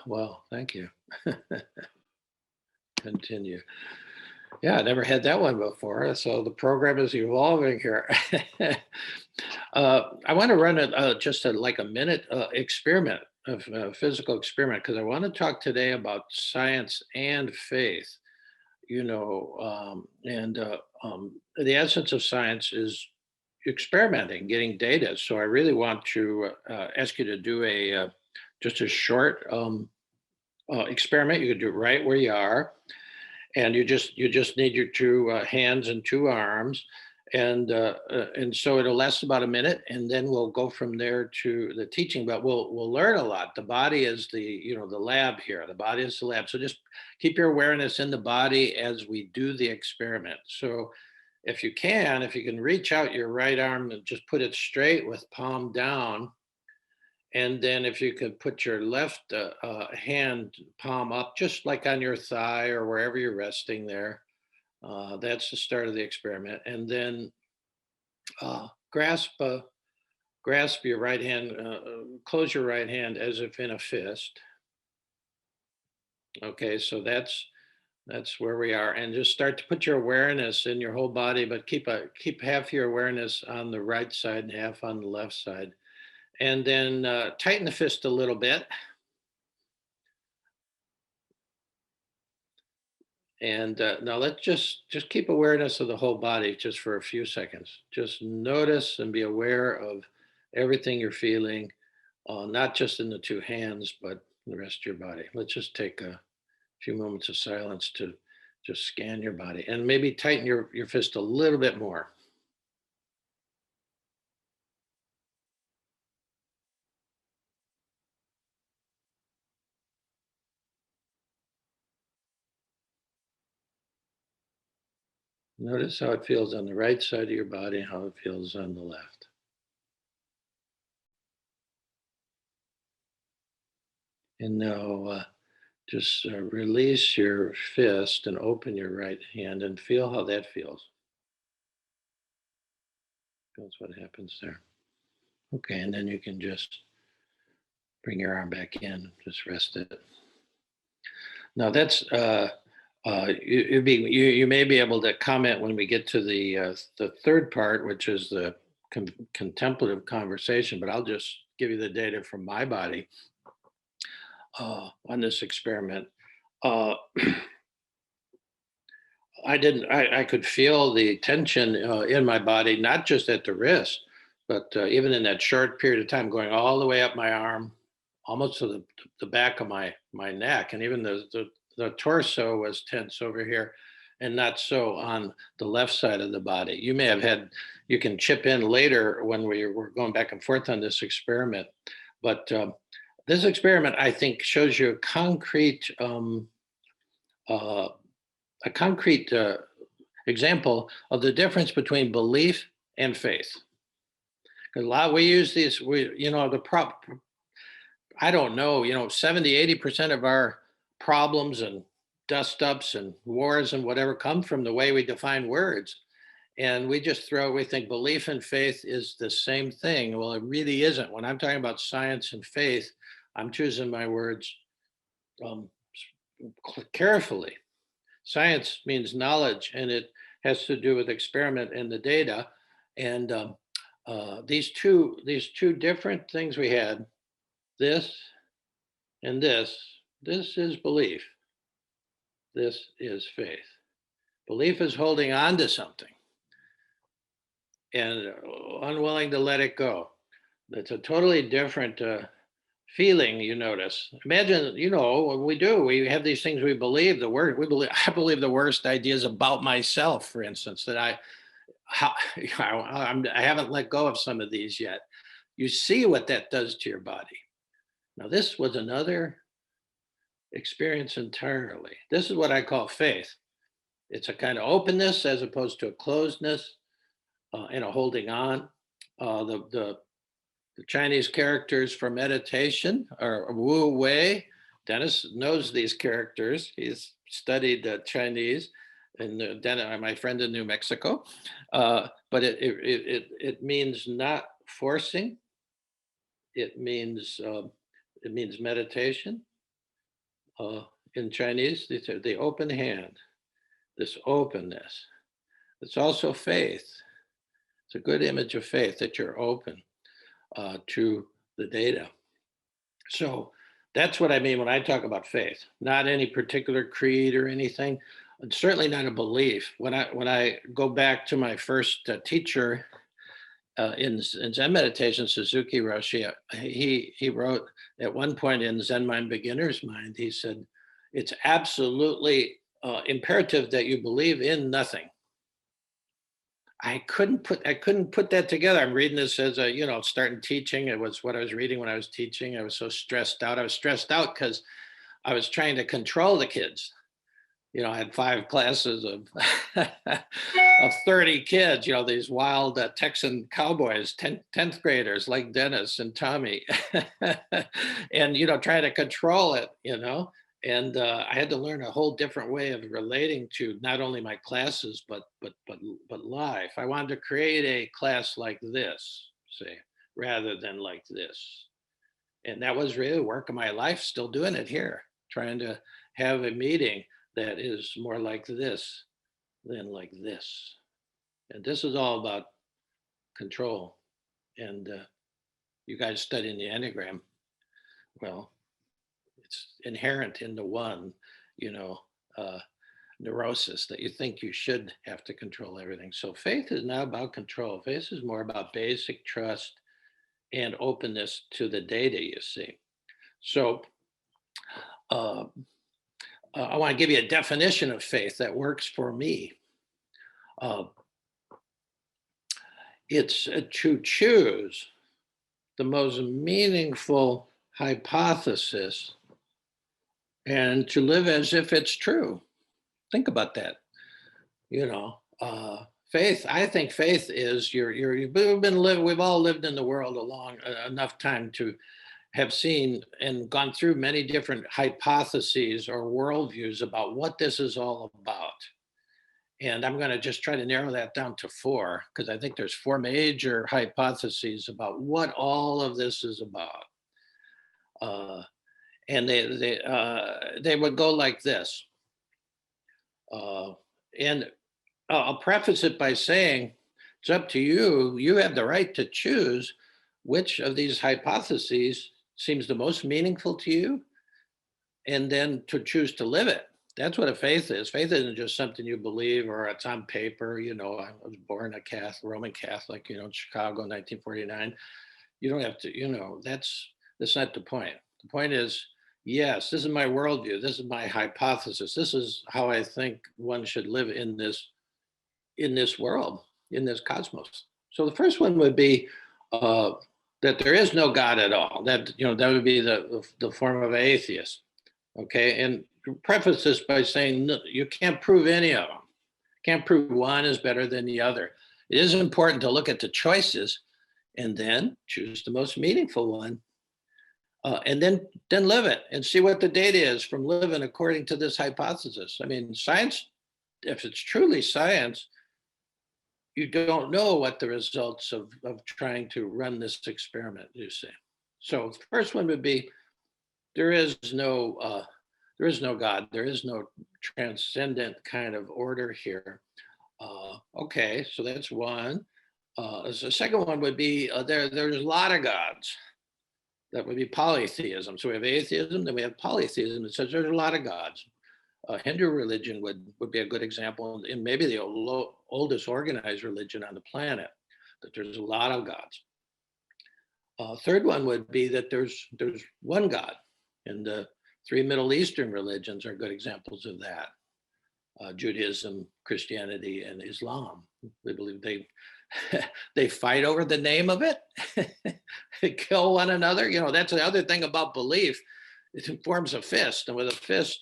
Well, thank you. Continue. Yeah, I never had that one before. So the program is evolving here. I want to run just like a minute experiment of physical experiment because I want to talk today about science and faith. The essence of science is experimenting, getting data. So I really want to ask you to do a just a short experiment. You can do it right where you are, and you just need your two hands and two arms, and so it'll last about a minute, and then we'll go from there to the teaching. But we'll learn a lot. The body is the lab here. The body is the lab. So just keep your awareness in the body as we do the experiment. So if you can reach out your right arm and just put it straight with palm down, and then if you could put your left hand palm up, just like on your thigh or wherever you're resting there, that's the start of the experiment. And then uh, grasp uh, grasp your right hand, close your right hand as if in a fist. Okay, so that's where we are, and just start to put your awareness in your whole body, but keep half your awareness on the right side and half on the left side, and then tighten the fist a little bit. And now let's just keep awareness of the whole body just for a few seconds. Just notice and be aware of everything you're feeling, not just in the two hands, but the rest of your body. Let's just take a few moments of silence to just scan your body and maybe tighten your fist a little bit more. Notice how it feels on the right side of your body, how it feels on the left. And now just release your fist and open your right hand and feel how that feels. That's what happens there. Okay, and then you can just bring your arm back in, just rest it. Now that's you may be able to comment when we get to the third part, which is the contemplative conversation. But I'll just give you the data from my body on this experiment. Uh, I could feel the tension in my body, not just at the wrist, but even in that short period of time, going all the way up my arm, almost to the back of my neck, and even the torso was tense over here, and not so on the left side of the body. You can chip in later when we were going back and forth on this experiment, but this experiment I think shows you uh, a concrete example of the difference between belief and faith. Because a lot we use these, we you know the prop. I don't know, 70-80% of our problems and dust ups and wars and whatever come from the way we define words. And we think belief and faith is the same thing. Well, it really isn't. When I'm talking about science and faith, I'm choosing my words um, carefully. Science means knowledge, and it has to do with experiment and the data. And these two different things we had, this and this is belief. This is faith. Belief is holding on to something and unwilling to let it go. It's a totally different feeling. You notice. Imagine, what we do. We have these things we believe. I believe the worst ideas about myself, for instance, that how, I haven't let go of some of these yet. You see what that does to your body. Now, this was another experience entirely. This is what I call faith. It's a kind of openness as opposed to a closedness and a holding on. The Chinese characters for meditation are Wu Wei. Dennis knows these characters. He's studied Chinese, and my friend in New Mexico. But it means not forcing. It means meditation. Uh, in Chinese, they say the open hand, this openness. It's also faith. It's a good image of faith that you're open to the data. So that's what I mean when I talk about faith, not any particular creed or anything. It's certainly not a belief. When I go back to my first teacher in Zen meditation, Suzuki Roshi, he wrote at one point in Zen Mind Beginner's Mind, he said, it's absolutely imperative that you believe in nothing. I couldn't put that together. I'm reading this as a, starting teaching. It was what I was reading when I was teaching. I was so stressed out. I was stressed out because I was trying to control the kids. I had 5 classes of of 30 kids, these wild Texan cowboys, 10th graders like Dennis and Tommy, and, trying to control it, and I had to learn a whole different way of relating to not only my classes, but life. I wanted to create a class like this, say, rather than like this. And that was really the work of my life, still doing it here, trying to have a meeting that is more like this than like this. And this is all about control. And you guys studying the Enneagram, well, it's inherent in the one, you know, uh, neurosis that you think you should have to control everything. So faith is not about control. Faith is more about basic trust and openness to the data you see. So uh, I want to give you a definition of faith that works for me. Uh, it's to choose the most meaningful hypothesis and to live as if it's true. Think about that. Faith. I think faith is we've all lived in the world enough time to have seen and gone through many different hypotheses or worldviews about what this is all about. And I'm going to just try to narrow that down to 4, because I think there's 4 major hypotheses about what all of this is about. And they would go like this. And I'll preface it by saying it's up to you. You have the right to choose which of these hypotheses seems the most meaningful to you, and then to choose to live it. That's what a faith is. Faith isn't just something you believe or it's on paper. I was born a Catholic, Roman Catholic, in Chicago, 1949. You don't have to, that's not the point. The point is, yes, this is my worldview. This is my hypothesis. This is how I think one should live in this world, in this cosmos. So the first one would be that there is no God at all. That would be the form of atheist. Okay, and preface this by saying no, you can't prove any of them. Can't prove one is better than the other. It is important to look at the choices and then choose the most meaningful one, and then live it and see what the data is from living according to this hypothesis. I mean, science, if it's truly science, you don't know what the results of trying to run this experiment, you see. So the first one would be there is no God. There is no transcendent kind of order here. Okay, so that's one. The second one would be there's a lot of gods. That would be polytheism. So we have atheism, then we have polytheism. It says there's a lot of gods. Hindu religion would be a good example, and maybe the oldest organized religion on the planet, that there's a lot of gods. Third one would be that there's one God, and the 3 Middle Eastern religions are good examples of that. Judaism, Christianity, and Islam. They believe they fight over the name of it. They kill one another. That's the other thing about belief. It forms a fist, and with a fist,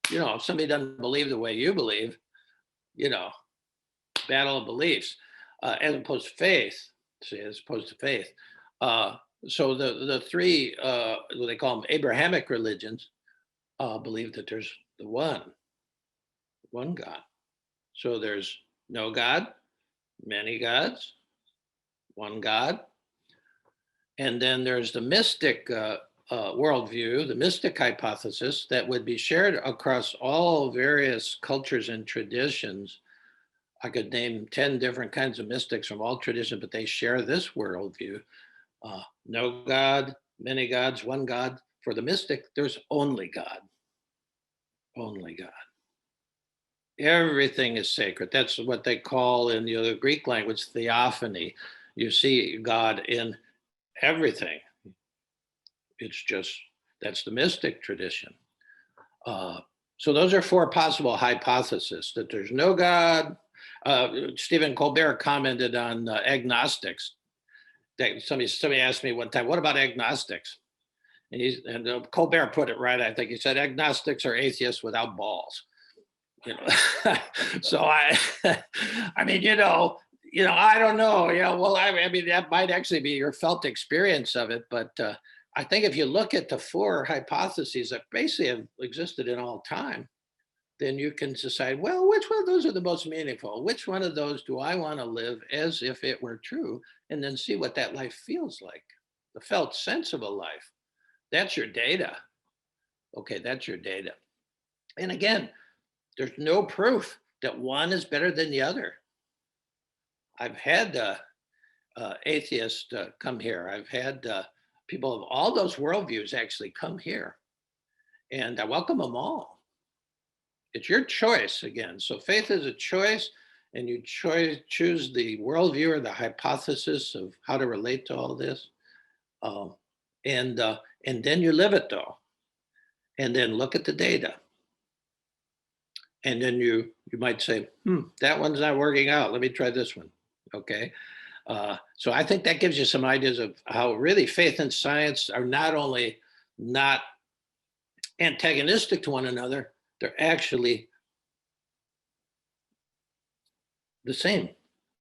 if somebody doesn't believe the way you believe, battle of beliefs, as opposed to faith. See, as opposed to faith. So the 3, what they call them, Abrahamic religions, believe that there's the one God. So there's no God, many gods, one God. And then there's the mystic worldview, the mystic hypothesis, that would be shared across all various cultures and traditions. I could name 10 different kinds of mystics from all traditions, but they share this worldview. No God, many gods, one God. For the mystic, there's only God. Only God. Everything is sacred. That's what they call in the Greek language theophany. You see God in everything. It's just, that's the mystic tradition. So those are four possible hypotheses: that there's no God. Stephen Colbert commented on agnostics. Somebody asked me one time, what about agnostics? And Colbert put it right. I think he said agnostics are atheists without balls. You know, so I mean, I don't know. Yeah, well, I mean, that might actually be your felt experience of it, but I think if you look at the four hypotheses that basically have existed in all time, then you can decide, well, which one of those are the most meaningful? Which one of those do I want to live as if it were true? And then see what that life feels like, the felt sense of a life. That's your data. Okay, that's your data. And again, there's no proof that one is better than the other. I've had atheists come here. I've had people of all those worldviews actually come here. And I welcome them all. It's your choice again. So faith is a choice, and you choose the worldview or the hypothesis of how to relate to all this. And then you live it though. And then look at the data. And then you might say, that one's not working out. Let me try this one. Okay. So I think that gives you some ideas of how really faith and science are not only not antagonistic to one another, they're actually the same.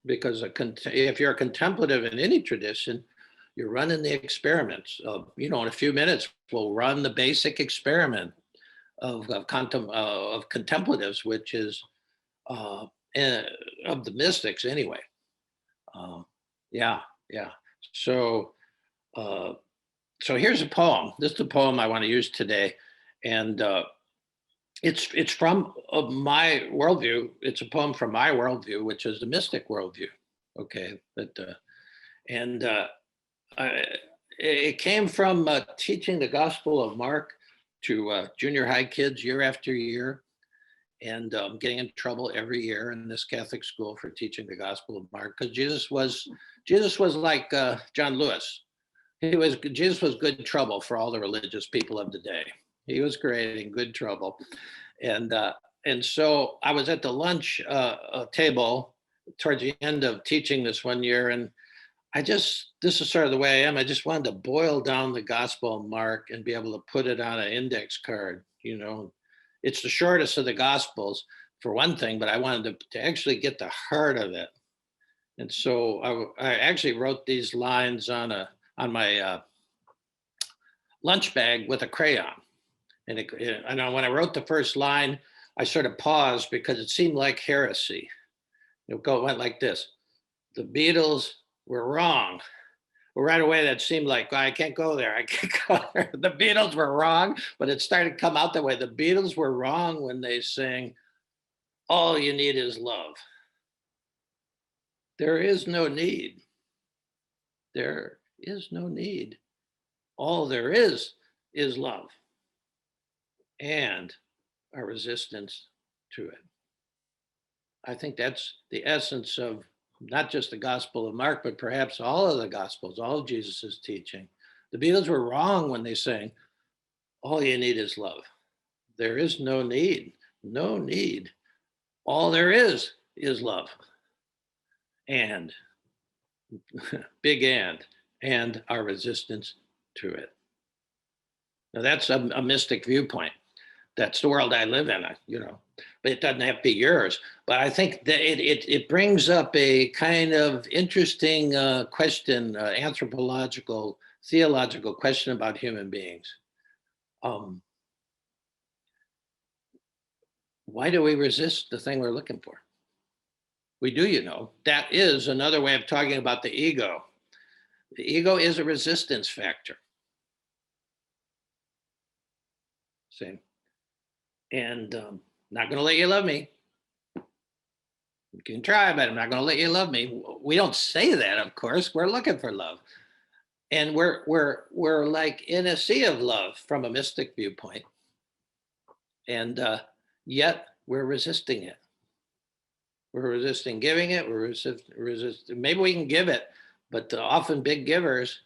Because if you're a contemplative in any tradition, you're running the experiments. In a few minutes, we'll run the basic experiment of contemplatives, which is of the mystics anyway. Yeah. So here's a poem. This is the poem I want to use today, and it's from my worldview. It's a poem from my worldview, which is the mystic worldview. Okay, it came from teaching the Gospel of Mark to junior high kids year after year, and getting in trouble every year in this Catholic school for teaching the Gospel of Mark, because Jesus was like John Lewis. Jesus was good trouble for all the religious people of the day. He was creating good trouble, and so I was at the lunch table towards the end of teaching this one year, and this is sort of the way I am. I just wanted to boil down the Gospel of Mark and be able to put it on an index card. It's the shortest of the Gospels for one thing, but I wanted to actually get the heart of it. And so I actually wrote these lines on my lunch bag with a crayon. And when I wrote the first line, I sort of paused because it seemed like heresy. It went like this: the Beatles were wrong. Well, right away that seemed like, I can't go there. I can't go there. The Beatles were wrong, but it started to come out that way. The Beatles were wrong when they sing, "All you need is love." There is no need. There is no need. All there is love and a resistance to it. I think that's the essence of not just the Gospel of Mark, but perhaps all of the Gospels, all of Jesus's teaching. The Beatles were wrong when they sang, "All you need is love." There is no need, no need. All there is love. And, big and our resistance to it. Now that's a mystic viewpoint. That's the world I live in, but it doesn't have to be yours. But I think that it brings up a kind of interesting question, anthropological, theological question about human beings. Why do we resist the thing we're looking for? We do, that is another way of talking about the ego. The ego is a resistance factor. See, and not going to let you love me. You can try, but I'm not going to let you love me. We don't say that, of course. We're looking for love, and we're like in a sea of love from a mystic viewpoint, and yet we're resisting it. We're resisting giving it. We're resisting. Maybe we can give it, but the often big givers,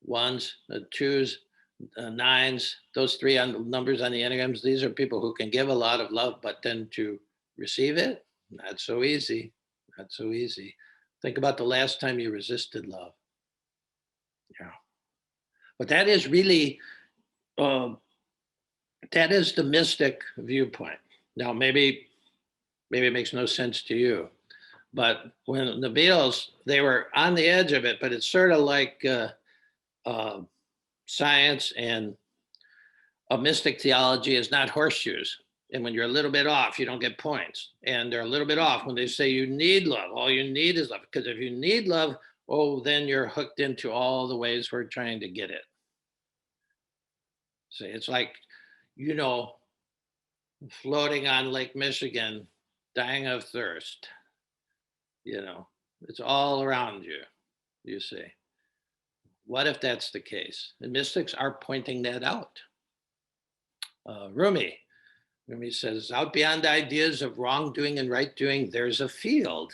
ones, twos, nines, those three numbers on the enneagrams, these are people who can give a lot of love, but then to receive it, not so easy. Not so easy. Think about the last time you resisted love. Yeah. But that is really, uh, that is the mystic viewpoint. Now, maybe it makes no sense to you, but when the Beatles, they were on the edge of it, but it's sort of like uh, science and a mystic theology is not horseshoes. And when you're a little bit off, you don't get points. And they're a little bit off when they say you need love. All you need is love. Because if you need love, oh, then you're hooked into all the ways we're trying to get it. See, it's like, you know, floating on Lake Michigan, dying of thirst. You know, it's all around you, you see. What if that's the case? And mystics are pointing that out. Rumi says, out beyond ideas of wrongdoing and right doing, there's a field.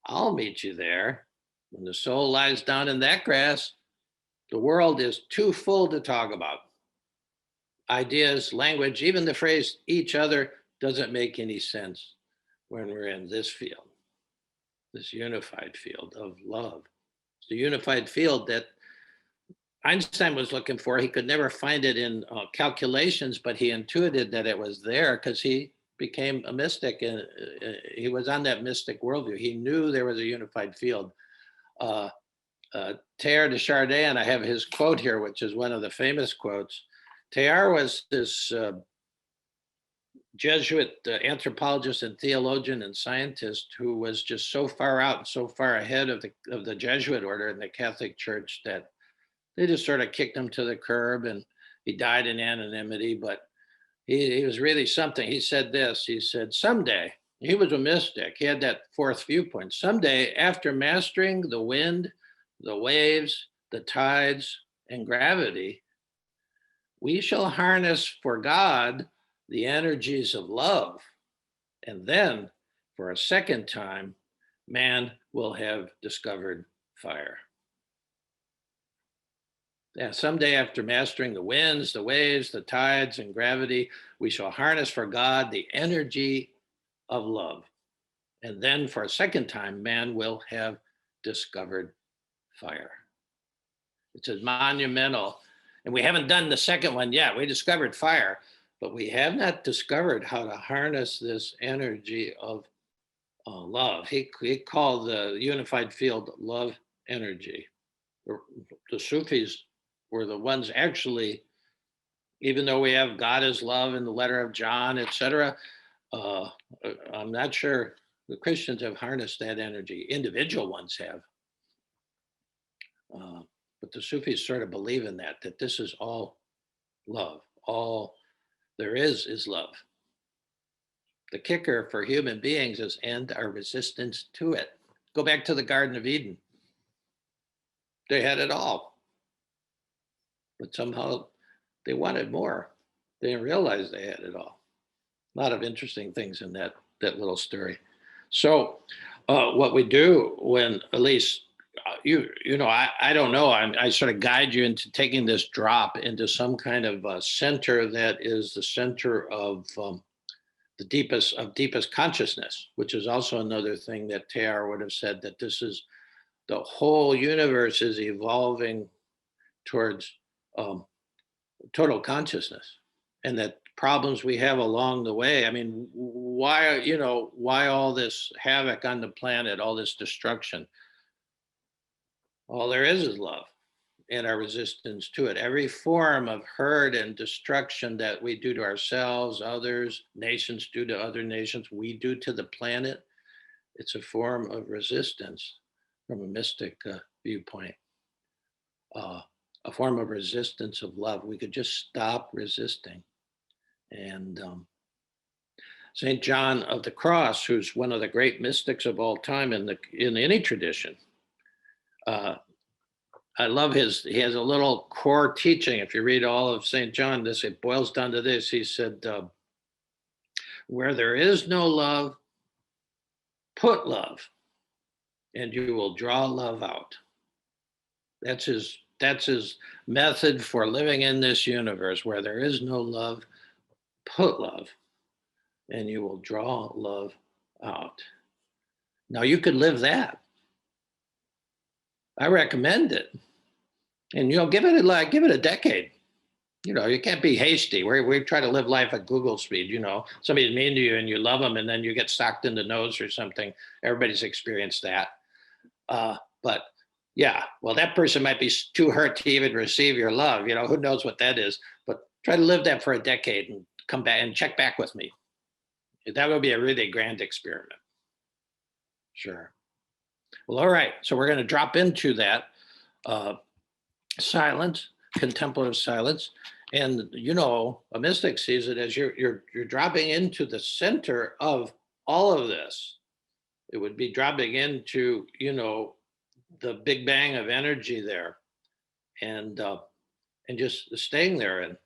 I'll meet you there. When the soul lies down in that grass, the world is too full to talk about. Ideas, language, even the phrase each other doesn't make any sense when we're in this field, this unified field of love. It's the unified field that Einstein was looking for. He could never find it in calculations, but he intuited that it was there because he became a mystic, and he was on that mystic worldview. He knew there was a unified field. Teilhard de Chardin, I have his quote here, which is one of the famous quotes. Teilhard was this Jesuit anthropologist and theologian and scientist who was just so far out and so far ahead of the Jesuit order in the Catholic Church that they just sort of kicked him to the curb, and he died in anonymity. But he was really something. He said this. He said, someday, he was a mystic. He had that fourth viewpoint. Someday, after mastering the wind, the waves, the tides, and gravity, we shall harness for God the energies of love. And then, for a second time, man will have discovered fire. Yeah, someday after mastering the winds, the waves, the tides, and gravity, we shall harness for God the energy of love. And then for a second time, man will have discovered fire. It's a monumental, and we haven't done the second one yet. We discovered fire, but we have not discovered how to harness this energy of love. He called the unified field love energy. The Sufis were the ones actually, even though we have God is love in the letter of John, etc., I'm not sure the Christians have harnessed that energy. Individual ones have. But the Sufis sort of believe in that this is all love. All there is love. The kicker for human beings is end our resistance to it. Go back to the Garden of Eden. They had it all. But somehow they wanted more. They didn't realize they had it all. A lot of interesting things in that little story. So what we do when, at least I don't know, I sort of guide you into taking this drop into some kind of center that is the center of the deepest consciousness, which is also another thing that Teilhard would have said, that this is the whole universe is evolving towards total consciousness, and that problems we have along the way. I mean, why all this havoc on the planet, all this destruction? All there is love and our resistance to it. Every form of hurt and destruction that we do to ourselves, others, nations do to other nations, we do to the planet, it's a form of resistance from a mystic viewpoint. A form of resistance of love. We could just stop resisting. And St. John of the Cross, who's one of the great mystics of all time in any tradition, uh, I love he has a little core teaching. If you read all of St. John, it boils down to this. He said, where there is no love, put love, and you will draw love out. That's his method for living in this universe. Where there is no love, put love, and you will draw love out. Now you could live that. I recommend it. And give it a decade. You can't be hasty. We try to live life at Google speed. Somebody's mean to you and you love them, and then you get socked in the nose or something. Everybody's experienced that. But yeah, well, that person might be too hurt to even receive your love. Who knows what that is? But try to live that for a decade and come back and check back with me. That would be a really grand experiment. Sure. Well, all right. So we're going to drop into that silence, contemplative silence. And a mystic sees it as you're dropping into the center of all of this. It would be dropping into the big bang of energy there, and just staying there and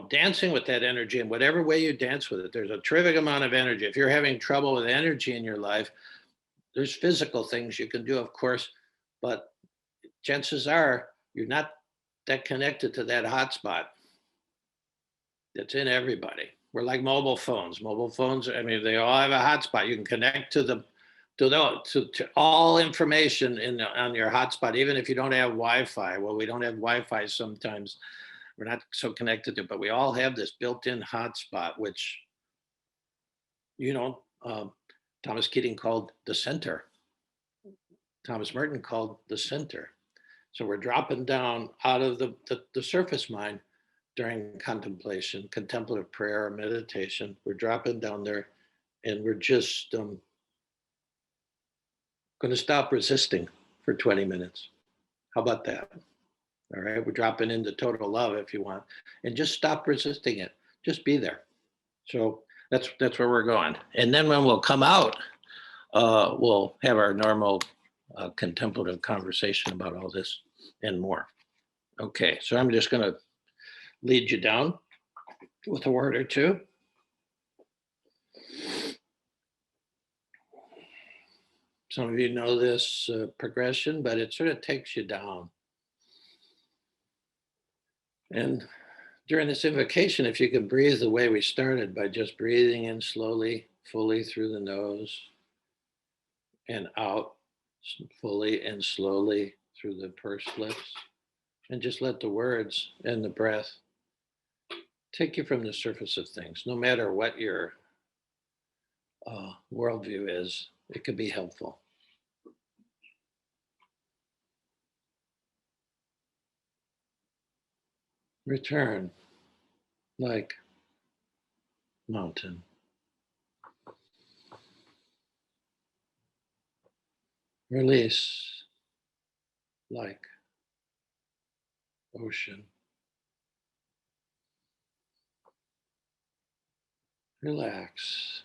dancing with that energy in whatever way you dance with it. There's a terrific amount of energy. If you're having trouble with energy in your life, there's physical things you can do, of course, but chances are you're not that connected to that hotspot that's in everybody. We're like mobile phones. Mobile phones, I mean, they all have a hotspot. You can connect to all information on your hotspot, even if you don't have Wi-Fi. Well, we don't have Wi-Fi sometimes. We're not so connected to it, but we all have this built-in hotspot, which, Thomas Keating called the center. Thomas Merton called the center. So we're dropping down out of the surface mind during contemplation, contemplative prayer, or meditation. We're dropping down there, and we're just going to stop resisting for 20 minutes. How about that? All right, we're dropping into total love if you want, and just stop resisting it. Just be there. So that's where we're going. And then when we'll come out, we'll have our normal contemplative conversation about all this and more. Okay, so I'm just going to lead you down with a word or two. Some of you know this progression, but it sort of takes you down. And during this invocation, if you can breathe the way we started, by just breathing in slowly, fully through the nose, and out fully and slowly through the pursed lips, and just let the words and the breath take you from the surface of things. No matter what your worldview is, it can be helpful. Return like mountain. Release like ocean. Relax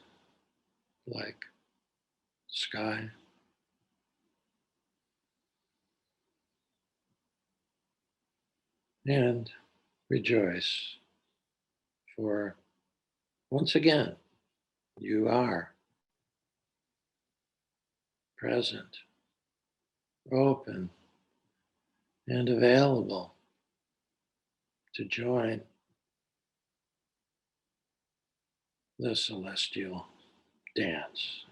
like sky. And rejoice, for once again, you are present, open, and available to join the celestial dance.